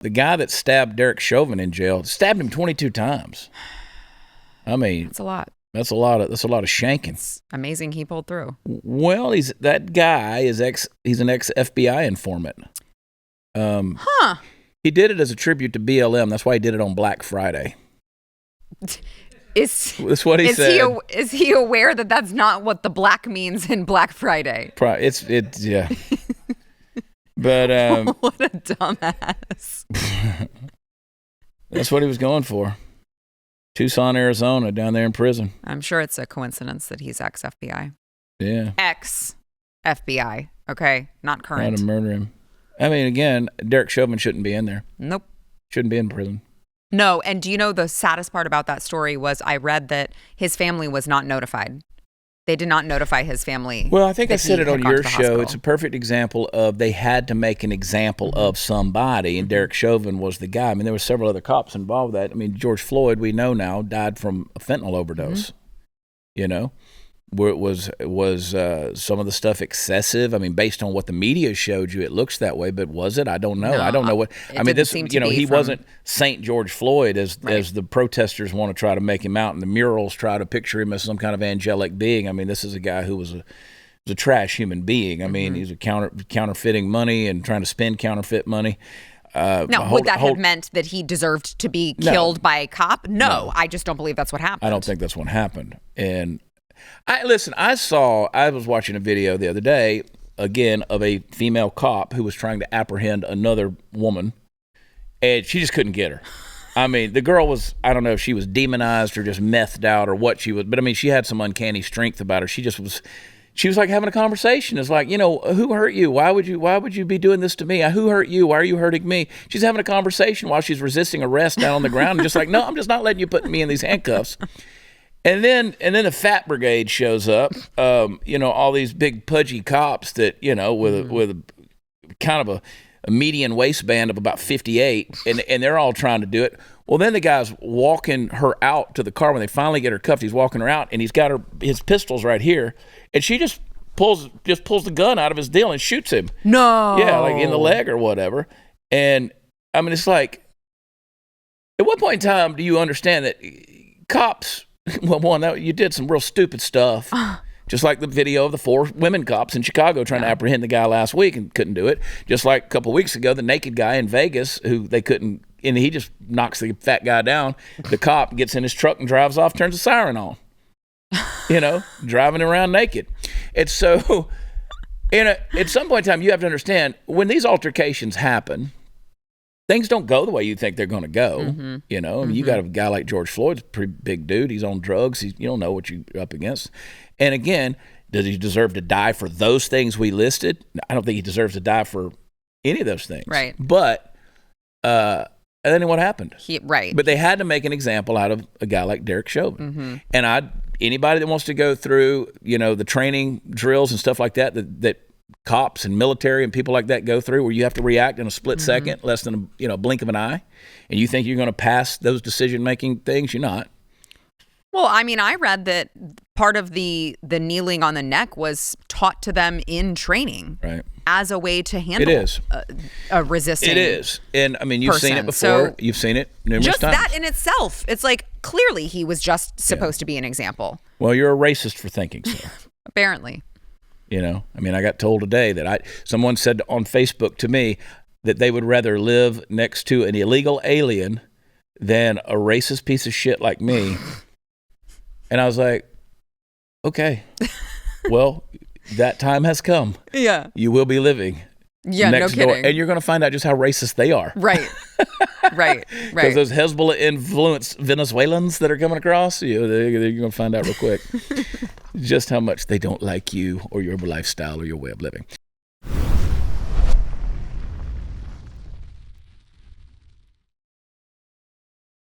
the guy that stabbed Derek Chauvin in jail stabbed him 22 times. I mean, that's a lot. That's a lot of shanking. It's amazing he pulled through. Well, he's an ex FBI informant. He did it as a tribute to BLM. That's why he did it on Black Friday. That's what he said. Is he aware that that's not what the black means in Black Friday? It's yeah. But what a dumbass. That's what he was going for. Tucson, Arizona, down there in prison. I'm sure it's a coincidence that he's ex-FBI. Yeah. Ex-FBI, okay? Not current. Trying to murder him. I mean, again, Derek Chauvin shouldn't be in there. Nope. Shouldn't be in prison. No, and do you know the saddest part about that story was I read that his family was not notified. They did not notify his family. Well, I think I said it on your show. Hospital. It's a perfect example of they had to make an example of somebody, and Derek Chauvin was the guy. I mean, there were several other cops involved with that. I mean, George Floyd, we know now, died from a fentanyl overdose. You know, where it was some of the stuff excessive. I mean, based on what the media showed you, it looks that way. But was it? I don't know. I don't know what. I mean, this. You know, he wasn't Saint George Floyd as the protesters want to try to make him out, and the murals try to picture him as some kind of angelic being. I mean, this is a guy who was a trash human being. I mean, he's a counterfeiting money and trying to spend counterfeit money. Now, would that have meant that he deserved to be killed by a cop? No, I just don't believe that's what happened. I don't think that's what happened. And I was watching a video the other day, again, of a female cop who was trying to apprehend another woman, and she just couldn't get her. I mean, the girl was, I don't know if she was demonized or just methed out or what she was, but I mean, she had some uncanny strength about her. She was like having a conversation. It's like, you know, who hurt you? Why would you be doing this to me? Who hurt you? Why are you hurting me? She's having a conversation while she's resisting arrest down on the ground, and just like, no, I'm just not letting you put me in these handcuffs. And then the fat brigade shows up. You know, all these big pudgy cops that, you know, with a kind of a median waistband of about 58, and they're all trying to do it. Well, then the guy's walking her out to the car. When they finally get her cuffed, he's walking her out, and he's got his pistols right here, and she just pulls the gun out of his deal and shoots him. No. Yeah, like in the leg or whatever. And I mean, it's like, at what point in time do you understand that cops? Well, one, you did some real stupid stuff. Just like the video of the 4 women cops in Chicago trying to apprehend the guy last week and couldn't do it. Just like a couple of weeks ago, the naked guy in Vegas who they couldn't, and he just knocks the fat guy down. The cop gets in his truck and drives off, turns the siren on. You know, driving around naked. It's so, at some point in time, you have to understand, when these altercations happen, things don't go the way you think they're going to go. You know, I mean, you got a guy like George Floyd's a pretty big dude. He's on drugs. You don't know what you're up against. And again, does he deserve to die for those things we listed? I don't think he deserves to die for any of those things. Right. But, and then what happened? Right. But they had to make an example out of a guy like Derek Chauvin. And anybody that wants to go through, you know, the training drills and stuff like that cops and military and people like that go through, where you have to react in a split second, less than a blink of an eye, and you think you're going to pass those decision-making things, you're not. Well, I mean, I read that part of the kneeling on the neck was taught to them in training, right, as a way to handle a resisting. It is, and I mean, you've seen it before. So, you've seen it numerous just times. That in itself, it's like clearly he was just supposed to be an example. Well, you're a racist for thinking so. Apparently. You know, I mean, I got told today that someone said on Facebook to me that they would rather live next to an illegal alien than a racist piece of shit like me. And I was like, okay, well, that time has come. Yeah. You will be living next door. And you're going to find out just how racist they are. Right. Right. Because those Hezbollah-influenced Venezuelans that are coming across, you're going to find out real quick just how much they don't like you or your lifestyle or your way of living.